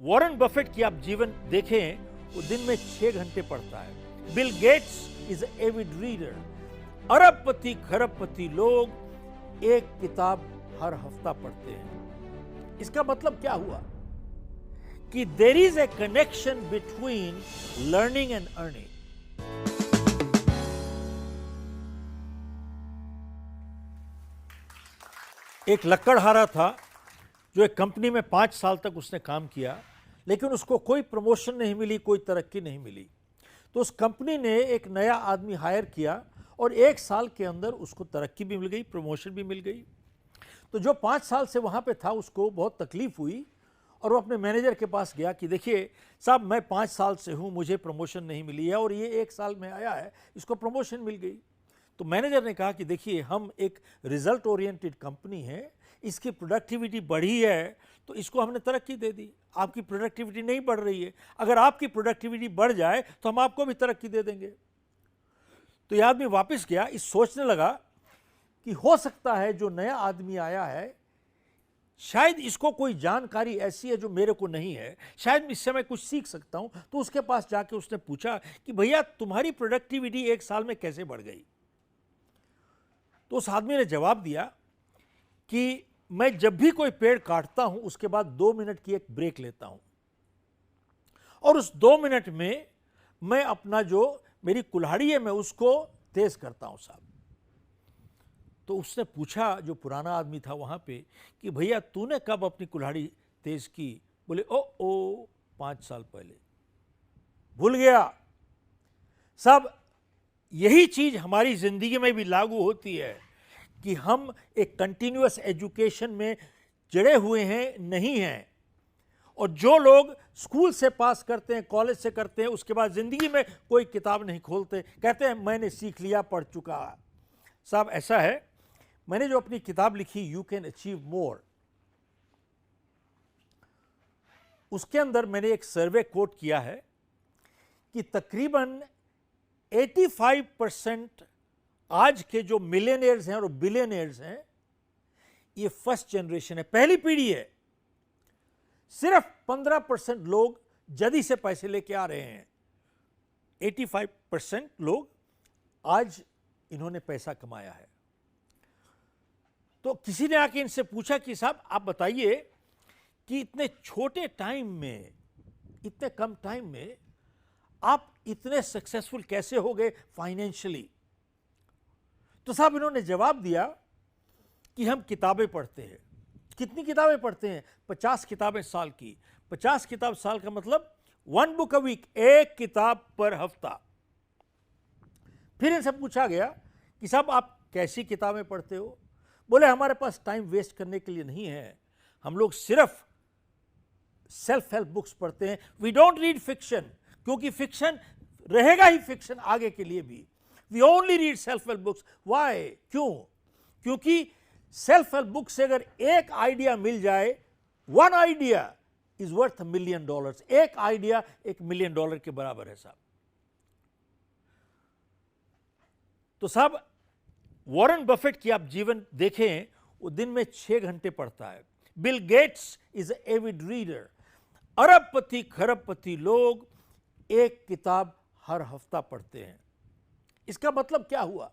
Warren Buffett की आप जीवन देखें, वो दिन में 6 घंटे पढ़ता है। Bill Gates is Avid reader. अरबपति खरबपति लोग एक किताब हर हफ्ता पढ़ते हैं। इसका मतलब क्या हुआ कि there is a connection between learning and earning. एक लकड़हारा था जो एक कंपनी में 5 साल तक उसने काम किया, लेकिन उसको कोई प्रमोशन नहीं मिली, कोई तरक्की नहीं मिली। तो उस कंपनी ने एक नया आदमी हायर किया और 1 साल के अंदर उसको तरक्की भी मिल गई, प्रमोशन भी मिल गई। तो जो 5 साल से वहाँ पे था उसको बहुत तकलीफ हुई और वो अपने मैनेजर के पास गया कि देखिए साहब, मैं 5 साल से हूँ, मुझे प्रमोशन नहीं मिली है और ये 1 साल में आया है, इसको प्रमोशन मिल गई। तो मैनेजर ने कहा कि देखिए, हम एक रिजल्ट ओरिएंटेड कंपनी है, इसकी प्रोडक्टिविटी बढ़ी है तो इसको हमने तरक्की दे दी। आपकी प्रोडक्टिविटी नहीं बढ़ रही है, अगर आपकी प्रोडक्टिविटी बढ़ जाए तो हम आपको भी तरक्की दे देंगे। तो यह आदमी वापस गया, इस सोचने लगा कि हो सकता है जो नया आदमी आया है शायद इसको कोई जानकारी ऐसी है जो मेरे को नहीं है, शायद इससे मैं कुछ सीख सकता हूं। तो उसके पास जाके उसने पूछा कि भैया, तुम्हारी प्रोडक्टिविटी 1 साल में कैसे बढ़ गई? तो उस आदमी ने जवाब दिया कि मैं जब भी कोई पेड़ काटता हूं उसके बाद 2 मिनट की एक ब्रेक लेता हूं और उस 2 मिनट में मैं अपना जो मेरी कुल्हाड़ी है मैं उसको तेज करता हूं साहब। तो उसने पूछा, जो पुराना आदमी था वहां पे, कि भैया तूने कब अपनी कुल्हाड़ी तेज की? बोले ओ 5 साल पहले। भूल गया। साहब, यही चीज हमारी जिंदगी में भी लागू होती है कि हम एक कंटिन्यूअस एजुकेशन में जड़े हुए हैं, नहीं हैं। और जो लोग स्कूल से पास करते हैं, कॉलेज से करते हैं, उसके बाद जिंदगी में कोई किताब नहीं खोलते, कहते हैं मैंने सीख लिया, पढ़ चुका। साहब, ऐसा है, मैंने जो अपनी किताब लिखी यू कैन अचीव मोर, उसके अंदर मैंने एक सर्वे कोट किया है कि तकरीबन 85% आज के जो मिलियनियर्स हैं और बिलियनियर्स हैं, ये फर्स्ट जनरेशन है, पहली पीढ़ी है। सिर्फ 15% लोग जल्दी से पैसे लेके आ रहे हैं। 85% लोग आज इन्होंने पैसा कमाया है। तो किसी ने आके इनसे पूछा कि साहब आप बताइए कि इतने छोटे टाइम में, इतने कम टाइम में आप इतने सक्सेसफुल कैसे हो गए फाइनेंशियली? तो साहब इन्होंने जवाब दिया कि हम किताबें पढ़ते हैं। कितनी किताबें पढ़ते हैं? 50 किताबें साल की। 50 किताब साल का मतलब 1 बुक अ वीक, 1 किताब पर हफ्ता। फिर इनसे पूछा गया कि साहब आप कैसी किताबें पढ़ते हो? बोले हमारे पास टाइम वेस्ट करने के लिए नहीं है, हम लोग सिर्फ सेल्फ हेल्प बुक्स पढ़ते हैं। वी डोंट रीड फिक्शन, क्योंकि फिक्शन रहेगा ही फिक्शन आगे के लिए भी। We only read self help books. Why? क्यों? क्योंकि सेल्फ हेल्प बुक से अगर एक आइडिया मिल जाए, 1 आइडिया इज वर्थ $1 मिलियन। एक आइडिया $1 मिलियन के बराबर है साहब। तो साहब, वॉरेन बफेट की आप जीवन देखें, वो दिन में 6 घंटे पढ़ता है। Bill Gates is Avid reader. अरबपति खरबपति लोग एक किताब हर हफ्ता पढ़ते हैं। इसका मतलब क्या हुआ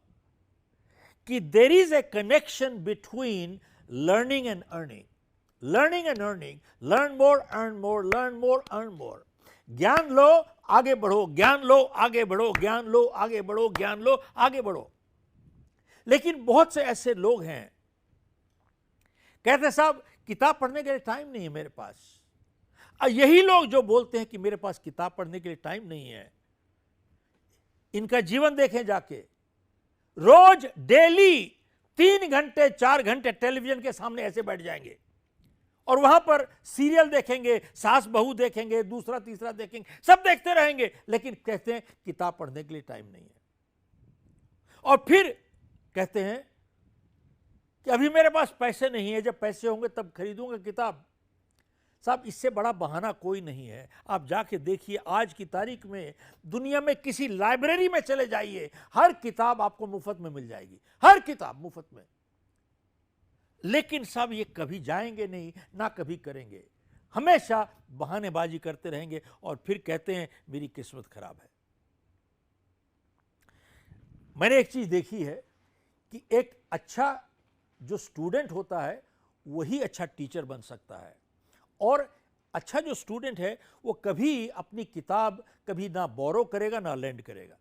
कि there is a connection between learning and earning. Learning and earning, learn more earn more, learn more earn more. ज्ञान लो आगे बढ़ो, ज्ञान लो आगे बढ़ो, ज्ञान लो आगे बढ़ो, ज्ञान लो आगे बढ़ो। लेकिन बहुत से ऐसे लोग हैं कहते हैं साहब किताब पढ़ने के लिए टाइम नहीं है मेरे पास। यही लोग जो बोलते हैं कि मेरे पास किताब पढ़ने के लिए टाइम नहीं है, इनका जीवन देखें जाके। रोज डेली 3 घंटे 4 घंटे टेलीविजन के सामने ऐसे बैठ जाएंगे और वहां पर सीरियल देखेंगे, सास बहू देखेंगे, दूसरा तीसरा देखेंगे, सब देखते रहेंगे, लेकिन कहते हैं किताब पढ़ने के लिए टाइम नहीं है। और फिर कहते हैं कि अभी मेरे पास पैसे नहीं है, जब पैसे होंगे तब खरीदूंगा किताब। साहब, इससे बड़ा बहाना कोई नहीं है। आप जाके देखिए, आज की तारीख में दुनिया में किसी लाइब्रेरी में चले जाइए, हर किताब आपको मुफ्त में मिल जाएगी, हर किताब मुफ्त में। लेकिन साहब ये कभी जाएंगे नहीं, ना कभी करेंगे। हमेशा बहानेबाजी करते रहेंगे और फिर कहते हैं मेरी किस्मत खराब है। मैंने एक चीज़ देखी है कि एक अच्छा जो स्टूडेंट होता है वही अच्छा टीचर बन सकता है, और अच्छा जो स्टूडेंट है वो कभी अपनी किताब कभी ना बोरो करेगा ना लेंड करेगा।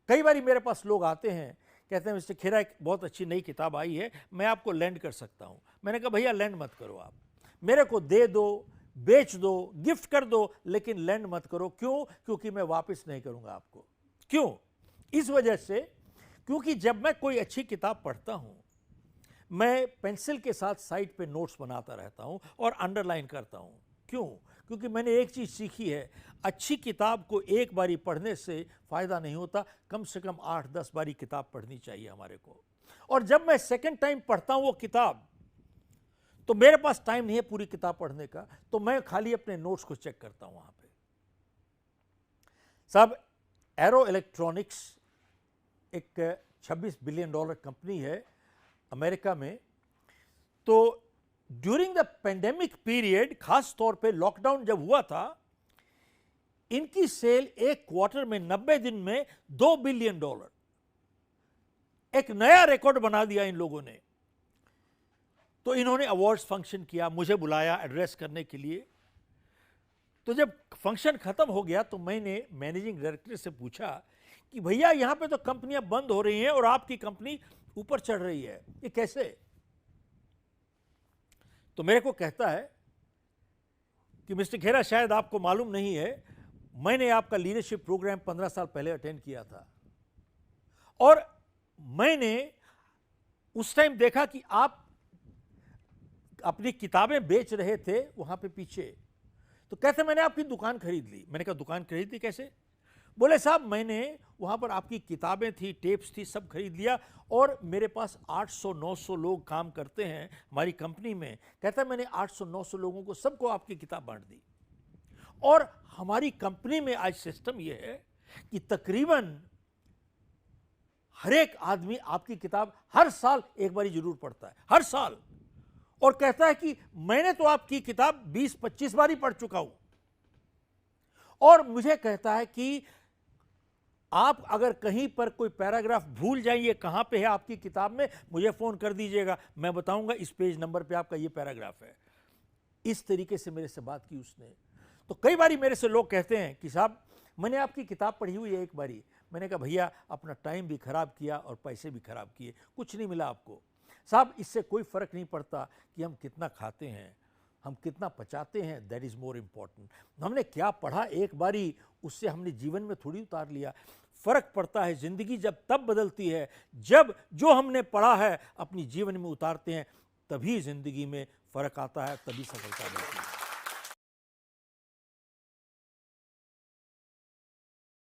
कई बार मेरे पास लोग आते हैं, कहते हैं मिस्टर खेरा एक बहुत अच्छी नई किताब आई है, मैं आपको लेंड कर सकता हूँ। मैंने कहा भैया लेंड मत करो, आप मेरे को दे दो, बेच दो, गिफ्ट कर दो, लेकिन लेंड मत करो। क्यों? क्योंकि मैं वापस नहीं करूँगा आपको। क्यों? इस वजह से क्योंकि जब मैं कोई अच्छी किताब पढ़ता हूँ मैं पेंसिल के साथ साइड पे नोट्स बनाता रहता हूँ और अंडरलाइन करता हूँ। क्यों? क्योंकि मैंने एक चीज़ सीखी है, अच्छी किताब को एक बारी पढ़ने से फ़ायदा नहीं होता, कम से कम 8-10 बारी किताब पढ़नी चाहिए हमारे को। और जब मैं सेकंड टाइम पढ़ता हूँ वो किताब, तो मेरे पास टाइम नहीं है पूरी किताब पढ़ने का, तो मैं खाली अपने नोट्स को चेक करता हूँ वहाँ पे। साहब, एरो इलेक्ट्रॉनिक्स एक $26 बिलियन कंपनी है अमेरिका में। तो ड्यूरिंग द पेंडेमिक पीरियड, खास तौर पे लॉकडाउन जब हुआ था, इनकी सेल एक क्वार्टर में 90 दिन में $2 बिलियन, एक नया रिकॉर्ड बना दिया इन लोगों ने। तो इन्होंने अवार्ड्स फंक्शन किया, मुझे बुलाया एड्रेस करने के लिए। तो जब फंक्शन खत्म हो गया तो मैंने मैनेजिंग डायरेक्टर से पूछा कि भैया यहाँ पे तो कंपनियां बंद हो रही हैं और आपकी कंपनी ऊपर चढ़ रही है, ये कैसे? तो मेरे को कहता है कि मिस्टर खेरा शायद आपको मालूम नहीं है, मैंने आपका लीडरशिप प्रोग्राम 15 साल पहले अटेंड किया था और मैंने उस टाइम देखा कि आप अपनी किताबें बेच रहे थे वहां पे पीछे। तो कहते मैंने आपकी दुकान खरीद ली। मैंने कहा दुकान खरीद ली कैसे? बोले साहब मैंने वहाँ पर आपकी किताबें थी, टेप्स थी, सब खरीद लिया और मेरे पास 800-900 लोग काम करते हैं हमारी कंपनी में। कहता है मैंने 800-900 लोगों को सबको आपकी किताब बांट दी। और हमारी कंपनी में आज सिस्टम यह है कि तकरीबन हर एक आदमी आपकी किताब हर साल एक बारी जरूर पढ़ता है, हर साल। और कहता है कि मैंने तो आपकी किताब 20-25 बारी पढ़ चुका हूं। और मुझे कहता है कि आप अगर कहीं पर कोई पैराग्राफ भूल जाइए कहां पे है आपकी किताब में, मुझे फोन कर दीजिएगा, मैं बताऊंगा इस पेज नंबर पे आपका ये पैराग्राफ है। इस तरीके से मेरे से बात की उसने। तो कई बारी मेरे से लोग कहते हैं कि साहब मैंने आपकी किताब पढ़ी हुई है एक बारी। मैंने कहा भैया अपना टाइम भी खराब किया और पैसे भी खराब किए, कुछ नहीं मिला आपको। साहब इससे कोई फर्क नहीं पड़ता कि हम कितना खाते हैं, हम कितना पचाते हैं, दैट इज़ मोर इम्पॉर्टेंट। हमने क्या पढ़ा एक बारी, उससे हमने जीवन में थोड़ी उतार लिया। फ़र्क पड़ता है, ज़िंदगी जब तब बदलती है जब जो हमने पढ़ा है अपनी जीवन में उतारते हैं, तभी ज़िंदगी में फ़र्क आता है, तभी सफलता मिलती है।